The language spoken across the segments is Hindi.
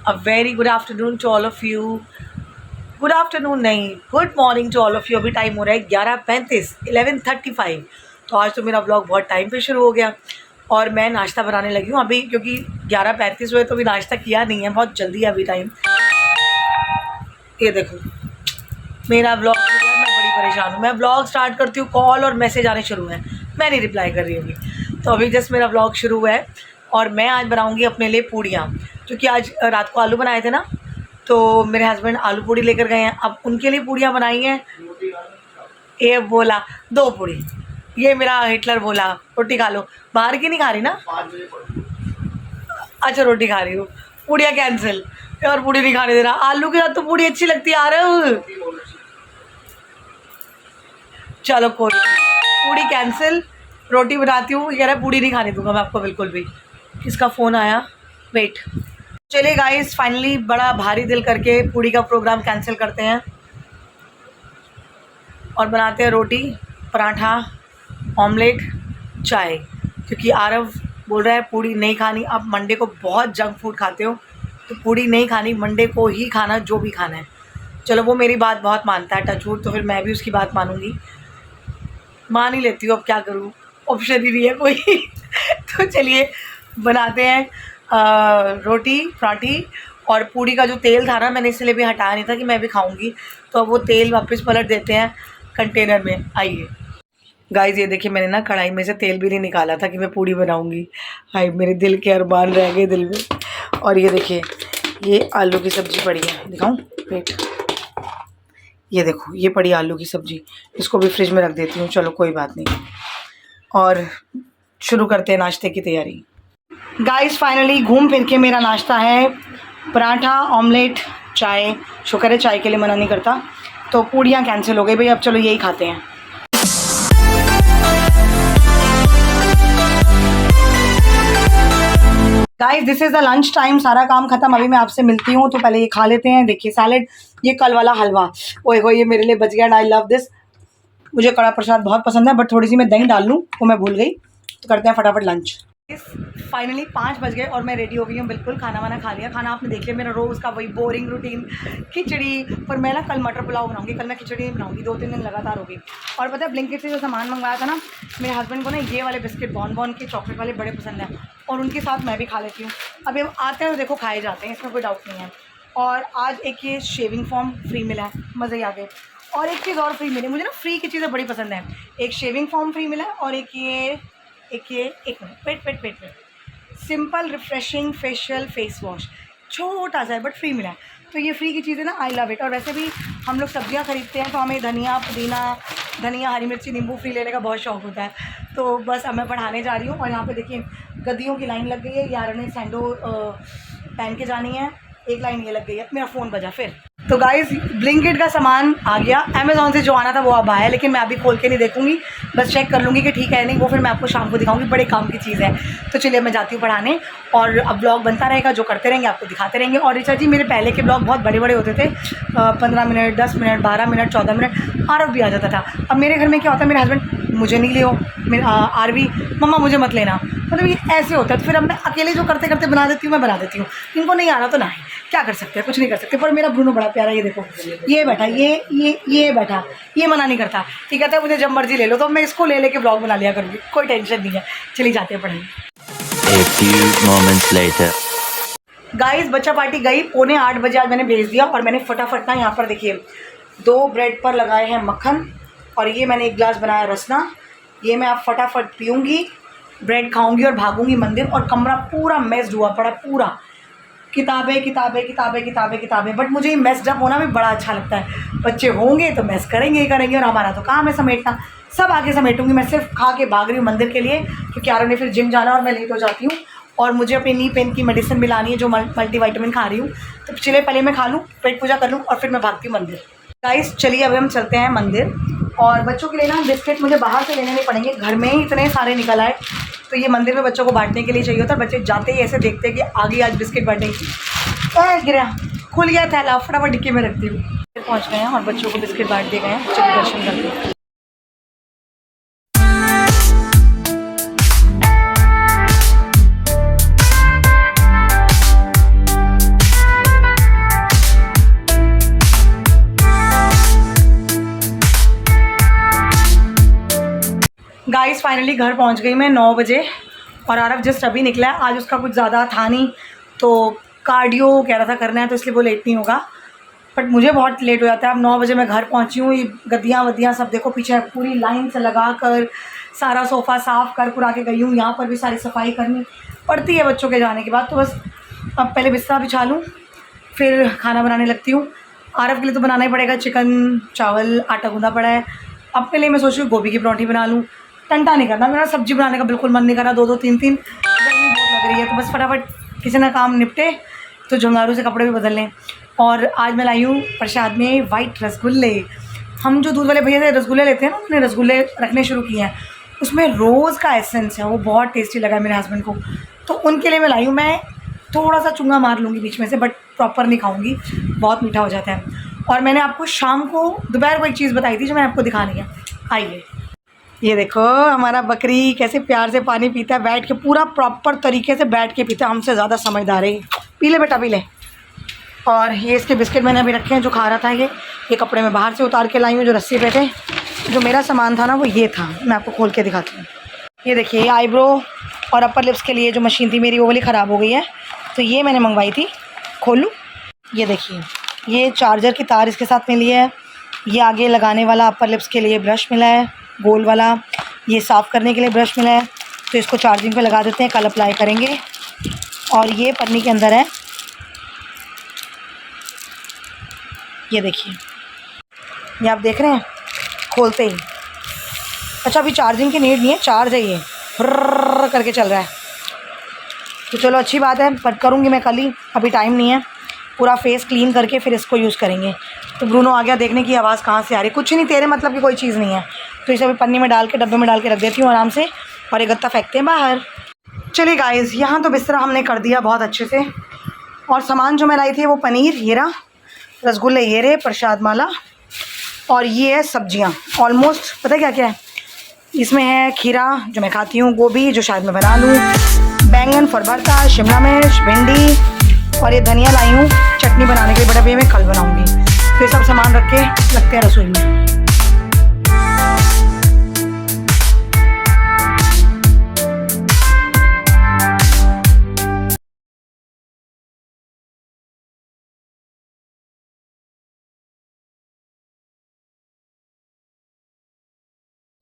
A very good afternoon to all of you. Good afternoon नहीं, good morning to all of you. अभी टाइम हो रहा है 11:35, 11:35। तो आज तो मेरा ब्लॉग बहुत टाइम पे शुरू हो गया और मैं नाश्ता बनाने लगी हूँ अभी, क्योंकि 11:35 हुए तो अभी नाश्ता किया नहीं है, बहुत जल्दी है अभी टाइम। ये देखो मेरा ब्लॉग, मैं बड़ी परेशान हूँ। मैं ब्लॉग स्टार्ट करती हूँ, कॉल और मैसेज आने शुरू हैं, मैं नहीं रिप्लाई कर रही अभी। तो अभी जस्ट मेरा ब्लॉग शुरू हुआ है और मैं आज बनाऊँगी अपने लिए पूड़ियाँ, क्योंकि आज रात को आलू बनाए थे ना, तो मेरे हस्बैंड आलू पूड़ी लेकर गए हैं। अब उनके लिए पूड़ियाँ बनाई हैं। ये बोला 2 पूड़ी, ये मेरा हिटलर बोला रोटी खा लो। बाहर की नहीं खा रही ना? अच्छा रोटी खा रही हूँ, पूड़ियाँ कैंसिल। और पूड़ी नहीं खाने दे रहा। आलू के साथ तो पूड़ी अच्छी लगती है यार। चलो कोई पूड़ी कैंसिल, रोटी बनाती हूँ। कह रहा है पूड़ी नहीं खाने दूंगा मैं आपको बिल्कुल भी। किसका फ़ोन आया? वेट। चलिए गाइस, फाइनली बड़ा भारी दिल करके पूड़ी का प्रोग्राम कैंसिल करते हैं और बनाते हैं रोटी, पराठा, ऑमलेट, चाय। क्योंकि आरव बोल रहा है पूड़ी नहीं खानी। आप मंडे को बहुत जंक फूड खाते हो, तो पूड़ी नहीं खानी, मंडे को ही खाना जो भी खाना है। चलो वो मेरी बात बहुत मानता है, टचवुड, तो फिर मैं भी उसकी बात मानूंगी, मान ही लेती हूँ। अब क्या करूँ, ऑप्शन ही नहीं है कोई। तो चलिए बनाते हैं रोटी, पराठी और पूड़ी का जो तेल था ना, मैंने इसलिए भी हटाया नहीं था कि मैं भी खाऊंगी, तो अब वो तेल वापस पलट देते हैं कंटेनर में। आइए गाइस, ये देखिए मैंने ना कढ़ाई में से तेल भी नहीं निकाला था कि मैं पूड़ी बनाऊंगी। हाय, मेरे दिल के अरमान रह गए दिल में। और ये देखिए ये आलू की सब्ज़ी पड़ी है, दिखाऊं? वेट, ये देखो ये पड़ी आलू की सब्ज़ी, इसको भी फ्रिज में रख देती हूँ। चलो कोई बात नहीं, और शुरू करते हैं नाश्ते की तैयारी। गाइस फाइनली घूम फिर के मेरा नाश्ता है पराठा, ऑमलेट, चाय। शुक्र है चाय के लिए मना नहीं करता। तो पूड़ियाँ कैंसिल हो गई भाई, अब चलो यही खाते हैं। Guys this is the lunch time, सारा काम खत्म, अभी मैं आपसे मिलती हूँ। तो पहले ये खा लेते हैं। देखिए सैलेड, ये कल वाला हलवा, ओए हो ये मेरे लिए बच गया। I love this. मुझे कड़ा प्रसाद बहुत पसंद है, बट थोड़ी सी मैं दही डाल लूँ, वो मैं भूल गई। तो करते हैं फटाफट लंच। फाइनली 5 बज गए और मैं रेडी हो गई हूँ बिल्कुल। खाना वाना खा लिया। खाना आपने देख लिया, मेरा रोज़ का वही बोरिंग रूटीन, खिचड़ी। पर मैं ना कल मटर पुलाव बनाऊंगी, कल मैं खिचड़ी नहीं बनाऊंगी, 2-3 दिन लगातार हो गई। और पता है ब्लिंकिट से जो सामान मंगवाया था ना, मेरे हस्बैंड को ना ये वाले बिस्किट बॉन के चॉकलेट वाले बड़े पसंद हैं, और उनके साथ मैं भी खा लेती हूँ। अभी हम आते हैं तो देखो खाए जाते हैं, इसमें कोई डाउट नहीं है। और आज एक ये शेविंग फॉर्म फ्री मिला है, मज़े ही आ गए। और एक चीज़ और फ्री मिली, मुझे ना फ्री की चीज़ें बड़ी पसंद है। एक शेविंग फॉर्म फ्री मिला है और एक minute, wait, simple refreshing facial face wash, छोटा सा है बट फ्री मिला है। तो ये फ्री की चीज़ें ना आई लव इट। और वैसे भी हम लोग सब्जियां खरीदते हैं तो हमें धनिया, पुदीना, धनिया, हरी मिर्ची, नींबू फ्री लेने का बहुत शौक होता है। तो बस अब मैं पढ़ाने जा रही हूँ और यहाँ पे देखिए गद्दियों की लाइन लग गई है। यार ने सैंडो पहन के जानी है, एक लाइन ये लग गई है। मेरा फ़ोन बजा फिर। तो गाइस ब्लिंकिट का सामान आ गया, अमेज़ॉन से जो आना था वो अब आया, लेकिन मैं अभी खोल के नहीं देखूंगी, बस चेक कर लूँगी कि ठीक है नहीं, वो फिर मैं आपको शाम को दिखाऊंगी। बड़े काम की चीज़ है। तो चलिए मैं जाती हूँ पढ़ाने, और अब ब्लॉग बनता रहेगा, जो करते रहेंगे आपको दिखाते रहेंगे। और ऋचा जी, मेरे पहले के ब्लॉग बहुत बड़े बड़े होते थे, 15 minute, 10 minute, 12 minute, 14 minute, Aarav भी आ जाता था। अब मेरे घर में क्या होता है, मेरे हस्बैंड मुझे नहीं लियो, मेरे आरवी मम्मा मुझे मत लेना, मतलब ये ऐसे होता है। तो फिर अब मैं अकेले जो करते करते बना देती हूँ, मैं बना देती हूँ। इनको नहीं आ रहा तो ना है, क्या कर सकते हैं, कुछ नहीं कर सकते। पर मेरा ब्रूनो बड़ा प्यारा, ये देखो ये बैठा, ये बैठा, ये मना नहीं करता, ठीक कहता है मुझे जब मर्जी ले लो। तो मैं इसको ले लेके ब्लॉग बना लिया करूँगी, कोई टेंशन नहीं है। चलिए जाते हैं पढ़ाई। गाइस बच्चा पार्टी गई 7:45 बजे, आज मैंने भेज दिया। और मैंने फटाफट ना यहाँ पर देखिए 2 ब्रेड पर लगाए हैं मक्खन, और ये मैंने 1 गिलास बनाया रसना। ये मैं आप फटाफट पीऊँगी, ब्रेड खाऊंगी और भागूंगी मंदिर। और कमरा पूरा मेस्ड हुआ पड़ा, पूरा किताबें किताबें किताबें किताबें किताबें। बट मुझे ये मेस्ड अप होना भी बड़ा अच्छा लगता है। बच्चे होंगे तो मेस करेंगे ही करेंगे, और हमारा तो काम है समेटना। सब आगे समेटूंगी, मैं सिर्फ खा के भाग रही हूँ मंदिर के लिए, क्योंकि आरव ने फिर जिम जाना और मैं लेट हो जाती हूँ। और मुझे अपनी नी पेन की मेडिसिन भी लानी है, जो मल्टीविटामिन खा रही हूँ। तो चलिए पहले मैं खा लूँ, पेट पूजा कर लूँ, और फिर मैं भागती हूँ मंदिर। गाइस चलिए अभी हम चलते हैं मंदिर। और बच्चों के लिए ना बिस्किट मुझे बाहर से लेने नहीं पड़ेंगे, घर में ही इतने सारे निकल आए। तो ये मंदिर में बच्चों को बांटने के लिए चाहिए होता है। बच्चे जाते ही ऐसे देखते हैं कि आगे आज बिस्किट बांटेंगे। गिरा, खुल गया थैला, फटाफट डिक्की में रखती हूँ। पहुँच गए हैं और बच्चों को बिस्किट बांट दिए गए हैं। चलिए दर्शन करते हैं। गाइस फाइनली घर पहुंच गई मैं 9 बजे और आरव जस्ट अभी निकला है। आज उसका कुछ ज़्यादा था नहीं तो कार्डियो कह रहा था करना है तो इसलिए वो लेट नहीं होगा, बट मुझे बहुत लेट हो जाता है। अब 9 बजे मैं घर पहुंची हूँ। ये गद्दियाँ वद्दियाँ सब देखो पीछे पूरी लाइन से लगा कर सारा सोफ़ा साफ़ कर पुरा के गई हूँ। यहाँ पर भी सारी सफाई करनी पड़ती है बच्चों के जाने के बाद। तो बस अब पहले बिस्तर बिछा लूँ फिर खाना बनाने लगती हूँ। आरव के लिए तो बनाना ही पड़ेगा, चिकन चावल आटा गूँधा पड़ा है। अपने लिए मैं सोच रही हूँ गोभी की पराठे बना लूँ। टंटा नहीं करना, मेरा सब्जी बनाने का बिल्कुल मन नहीं कर रहा। 2-2 3-3 गर्मी बहुत लग रही है तो बस फटाफट किसी ना काम निपटे तो झंगारू से कपड़े भी बदल लें। और आज मैं लाई हूँ प्रसाद में वाइट रसगुल्ले। हम जो दूध वाले भैया से रसगुल्ले लेते हैं ना, उन्होंने रसगुल्ले रखने शुरू किए हैं, उसमें रोज़ का एसेंस है, वो बहुत टेस्टी लगा है मेरे हस्बैंड को, तो उनके लिए मैं लाई हूँ। मैं थोड़ा सा चुंगा मार लूँगी बीच में से, बट प्रॉपर नहीं खाऊँगी, बहुत मीठा हो जाता है। और मैंने आपको शाम को दोपहर को एक चीज़ बताई थी जो मैं आपको दिखानी है। आइए, ये देखो हमारा बकरी कैसे प्यार से पानी पीता है, बैठ के पूरा प्रॉपर तरीके से बैठ के पीता है। हमसे ज़्यादा समझदार है। पी ले बेटा पी ले। और ये इसके बिस्किट मैंने अभी रखे हैं जो खा रहा था। ये कपड़े में बाहर से उतार के लाई हूँ जो रस्सी पे थे। जो मेरा सामान था ना वो ये था, मैं आपको खोल के दिखाती हूँ। ये देखिए आईब्रो और अपर लिप्स के लिए जो मशीन थी मेरी वो वाली ख़राब हो गई है, तो ये मैंने मंगवाई थी। खोलूँ? ये देखिए ये चार्जर की तार इसके साथ मिली है। ये आगे लगाने वाला अपर लिप्स के लिए ब्रश मिला है गोल वाला। ये साफ़ करने के लिए ब्रश मिला है, तो इसको चार्जिंग पे लगा देते हैं, कल अप्लाई करेंगे। और ये पन्नी के अंदर है, ये देखिए, ये आप देख रहे हैं खोलते ही। अच्छा अभी चार्जिंग की नीड नहीं है, चार्ज है, ये फ्रर करके चल रहा है। तो चलो अच्छी बात है, बट करूँगी मैं कल ही, अभी टाइम नहीं है। पूरा फेस क्लीन करके फिर इसको यूज़ करेंगे। तो ब्रूनो आ गया देखने की आवाज़ कहाँ से आ रही। कुछ नहीं, तेरे मतलब की कोई चीज़ नहीं है। तो इसे अभी पन्नी में डाल के डब्बे में डाल के रख देती हूँ आराम से, और ये गत्ता फेंकते हैं बाहर। चलिए गाइज़, यहाँ तो बिस्तरा हमने कर दिया बहुत अच्छे से। और सामान जो मैं लाई थी वो पनीर, ये रहा, रसगुल्ले ये रहे, प्रसाद माला, और ये है सब्जियाँ ऑलमोस्ट। पता है क्या क्या है इसमें? है खीरा जो मैं खाती हूँ, गोभी जो शायद मैं बना लूँ, बैंगन फॉर भरता, शिमला मिर्च, भिंडी, और ये धनिया लाई हूँ चटनी बनाने के लिए, बड़ा भी मैं कल बनाऊँगी। तो ये सब सामान रख के लगते हैं रसोई में।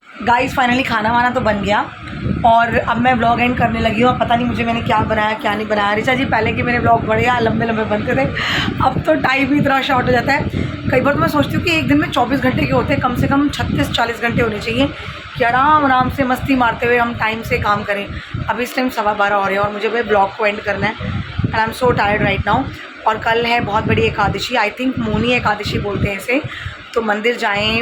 गाइस फाइनली खाना वाना तो बन गया और अब मैं व्लॉग एंड करने लगी हूँ। अब पता नहीं मुझे मैंने क्या बनाया क्या नहीं बनाया। ऋचा जी पहले के मेरे व्लॉग बढ़िया लंबे लंबे बनते थे, अब तो टाइम ही इतना शॉर्ट हो जाता है। कई बार तो मैं सोचती हूँ कि एक दिन में 24 घंटे के होते हैं, कम से कम 36-40 घंटे होने चाहिए कि आराम आराम से मस्ती मारते हुए हम टाइम से काम करें। अभी इस टाइम 12:15 हो रहे हैं और मुझे भाई ब्लॉग को एंड करना है and I am so tired right now. और कल है बहुत बड़ी एकादशी, आई थिंक मोनी एकादशी बोलते हैं इसे। तो मंदिर जाएँ,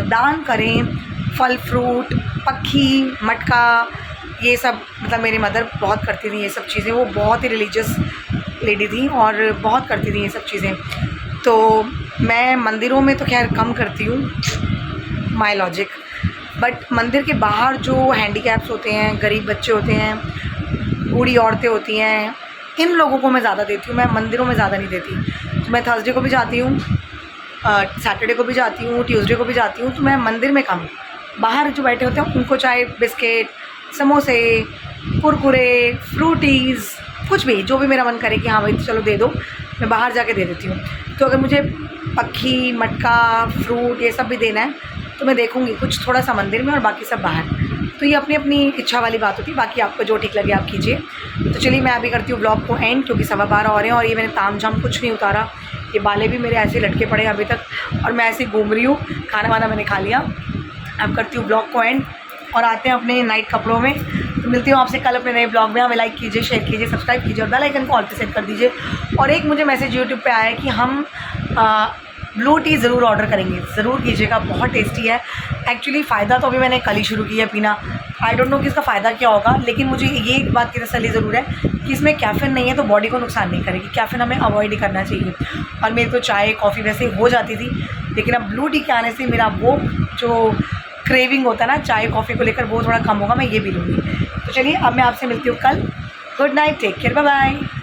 दान करें, फल फ्रूट, पक्खी, मटका, ये सब, मतलब मेरी मदर बहुत करती थी ये सब चीज़ें। वो बहुत ही रिलीजियस लेडी थी और बहुत करती थी ये सब चीज़ें। तो मैं मंदिरों में तो खैर कम करती हूँ, माय लॉजिक, बट मंदिर के बाहर जो हैंडीकैप्स होते हैं, गरीब बच्चे होते हैं, बूढ़ी औरतें होती हैं, इन लोगों को मैं ज़्यादा देती हूँ। मैं मंदिरों में ज़्यादा नहीं देती। तो मैं थर्सडे को भी जाती हूँ, सैटरडे को भी जाती हूँ, ट्यूसडे को भी जाती हूँ। तो मैं मंदिर में कम, बाहर जो बैठे होते हैं उनको चाहे बिस्किट, समोसे, कुरकुरे, फ्रूटीज़, कुछ भी जो भी मेरा मन करे कि हाँ भाई चलो दे दो, मैं बाहर जाके दे देती हूँ। तो अगर मुझे पक्खी, मटका, फ्रूट ये सब भी देना है तो मैं देखूँगी कुछ थोड़ा सा मंदिर में और बाकी सब बाहर। तो ये अपनी अपनी इच्छा वाली बात होती है, बाकी आपको जो ठीक लगे आप कीजिए। तो चलिए मैं अभी करती हूँ ब्लॉग को एंड, क्योंकि 12:15 हो रहे हैं और ये मैंने ताम झाम कुछ नहीं उतारा। ये बाले भी मेरे ऐसे लटके पड़े अभी तक और मैं ऐसे घूम रही हूँ। खाना वाना मैंने खा लिया। अब करती हूँ ब्लॉग को एंड और आते हैं अपने नाइट कपड़ों में। तो मिलती हूँ आपसे कल अपने नए ब्लॉग में। हमें लाइक कीजिए, शेयर कीजिए, सब्सक्राइब कीजिए और बेल आइकन को ऑल पे सेट कर दीजिए। और एक मुझे मैसेज यूट्यूब पे आया है कि हम ब्लू टी ज़रूर ऑर्डर करेंगे, ज़रूर कीजिएगा, बहुत टेस्टी है। एक्चुअली फ़ायदा तो अभी मैंने कल ही शुरू किया पीना। आई डोंट नो कि इसका फ़ायदा क्या होगा, लेकिन मुझे ये एक बात की तसल्ली ज़रूर है कि इसमें कैफ़ीन नहीं है तो बॉडी को नुकसान नहीं करेगी। कैफ़ीन हमें अवॉइड ही करना चाहिए। और मेरी तो चाय कॉफ़ी वैसे हो जाती थी, लेकिन अब ब्लू टी के आने से मेरा वो जो क्रेविंग होता है ना चाय कॉफ़ी को लेकर, वो थोड़ा कम होगा। मैं ये भी लूँगी। तो चलिए अब मैं आपसे मिलती हूँ कल। Good night, take care, bye bye.